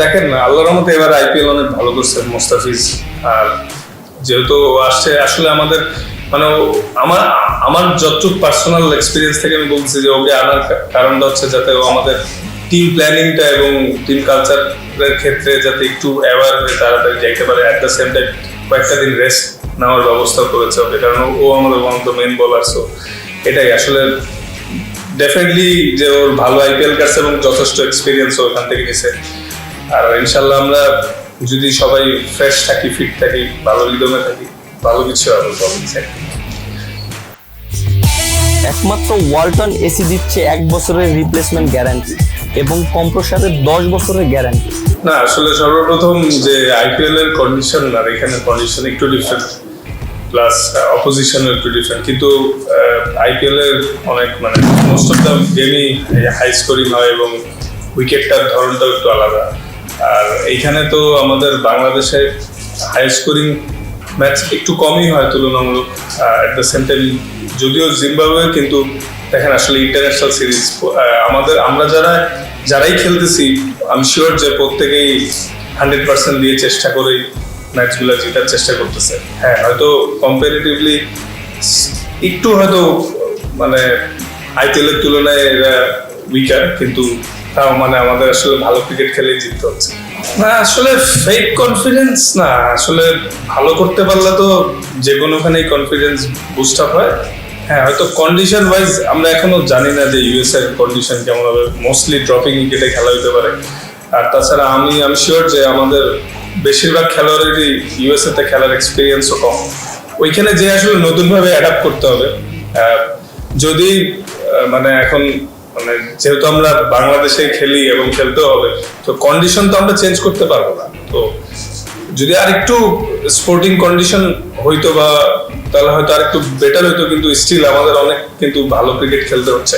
দেখেন আল্লাহর রহমতে এবার আইপিএল অনেক ভালো করছে মোস্তাফিজ। আর যেহেতু আসছে আসলে আমাদের মানে আমার আমার যতটুকু পার্সোনাল এক্সপিরিয়েন্স থেকে আমি বলছি যে ওকে আনার কারণটা হচ্ছে যাতে ও আমাদের টিম প্ল্যানিংটা এবং টিম কালচারের ক্ষেত্রে যাতে একটু অ্যাওয়ার হয়ে তাড়াতাড়ি যাইতে পারে। অ্যাট দ্য সেম টাইম কয়েকটা দিন রেস্ট নেওয়ার ব্যবস্থা করেছে ওকে, কারণ ও আমাদের one of the main bowler. So এটাই আসলে ডেফিনেটলি যে ওর ভালো আইপিএল কাটছে এবং যথেষ্ট এক্সপিরিয়েন্স ওখান থেকে নিছে। আর ইনশাল্লাহ আমরা যদি সবাই ফ্রেশ থাকি, ফিট থাকি, ভালো রিদমে থাকি, ভালো কিছু হবে। একমাত্র ওয়ালটন এসি দিচ্ছে 1 বছরের রিপ্লেসমেন্ট গ্যারান্টি এবং কম্প্রেসারের 10 বছরের গ্যারান্টি। না আসলে সর্বপ্রথম যে আইপিএল এর কন্ডিশন আর এখানে কন্ডিশন একটু ডিফারেন্ট, প্লাস অপোজিশনের একটু ডিফারেন্ট, কিন্তু আইপিএল এর অনেক মানে মোস্ট অফ দ্য গেমই হাই স্কোরিং হয় এবং উইকেটটার ধরনটাও একটু আলাদা। আর এইখানে তো আমাদের বাংলাদেশে হাই স্কোরিং ম্যাচ একটু কমই হয় তুলনামূলক। অ্যাট দ্য সেম টাইম যদিও জিম্বাবুয়ে, কিন্তু দেখেন আসলে ইন্টারন্যাশনাল সিরিজ আমরা যারাই খেলতেছি আমি শিওর যে প্রত্যেকেই 100% দিয়ে চেষ্টা করেই ম্যাচগুলো জেতার চেষ্টা করতেছে। হ্যাঁ, হয়তো কম্পারেটিভলি একটু হয়তো মানে আইপিএল এর তুলনায় এরা উইকার, কিন্তু তাও মানে আমাদের আসলে ভালো ক্রিকেট খেলেই জিততে হচ্ছে। না আসলে ফেক কনফিডেন্স না, আসলে ভালো করতে পারলে তো যে কোনোখানেই কনফিডেন্স বুস্ট আপ হয়। হ্যাঁ, হয়তো কন্ডিশন ওয়াইজ আমরা এখনো জানি না যে ইউএস এর কন্ডিশন কেমন হবে, মোস্টলি ড্রপিং উইকেটে খেলা হতে পারে। আর তাছাড়া আমি শিওর যে আমাদের বেশিরভাগ খেলোয়াড়েরই ইউএসএ তে খেলার এক্সপিরিয়েন্সও কম। ওইখানে যে আসলে নতুনভাবে অ্যাডাপ্ট করতে হবে। যদি মানে এখন মানে যেহেতু আমরা বাংলাদেশে খেলি এবং খেলতেও হবে, তো কন্ডিশন তো আমরা চেঞ্জ করতে পারবো না। তো যদি আর একটু স্পোর্টিং কন্ডিশন হইতো বা তাহলে হয়তো আর একটু বেটার হইতো, কিন্তু স্টিল আমাদের অনেক কিন্তু ভালো ক্রিকেট খেলতে হচ্ছে।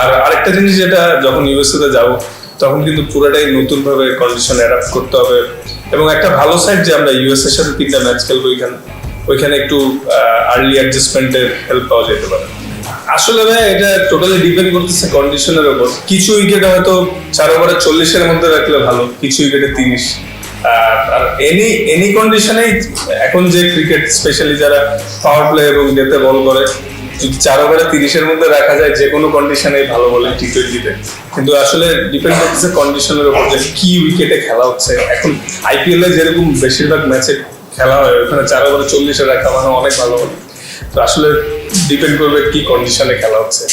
আর আরেকটা জিনিস যেটা যখন ইউএসএ তে যাবো তখন কিন্তু পুরোটাই নতুন ভাবে কন্ডিশন অ্যাডাপ্ট করতে হবে। এবং একটা ভালো সাইড যে আমরা ইউএস এর সাথে 3টা ম্যাচ খেলবো ওইখানে একটু আর্লি অ্যাডজাস্টমেন্টের হেল্প পাওয়া যেতে পারে। আসলে ভাই এটা টোটালি ডিপেন্ড করতেছে কন্ডিশনের উপর। কিছু উইকেটে হয়তো 4 ওভারে 40-এর মধ্যে রাখলে ভালো, কিছু উইকেটে 30। আর এনি কন্ডিশনেই এখন যে ক্রিকেট স্পেশালি যারা পাওয়ার প্লে এবং ডেতে বল করে, যদি 4 ওভারে 30-এর মধ্যে রাখা যায় যে কোনো কন্ডিশনেই ভালো বলে টি20-তে। কিন্তু আসলে ডিপেন্ড করতেছে কন্ডিশনের উপর যে কি উইকেটে খেলা হচ্ছে। এখন আইপিএল এ যেরকম বেশিরভাগ ম্যাচে খেলা হয় ওখানে 4 ওভারে 40-এ রাখা মানে অনেক ভালো হবে। তো আসলে ডিপেন্ড করবে কি কন্ডিশনে খেলা হচ্ছে।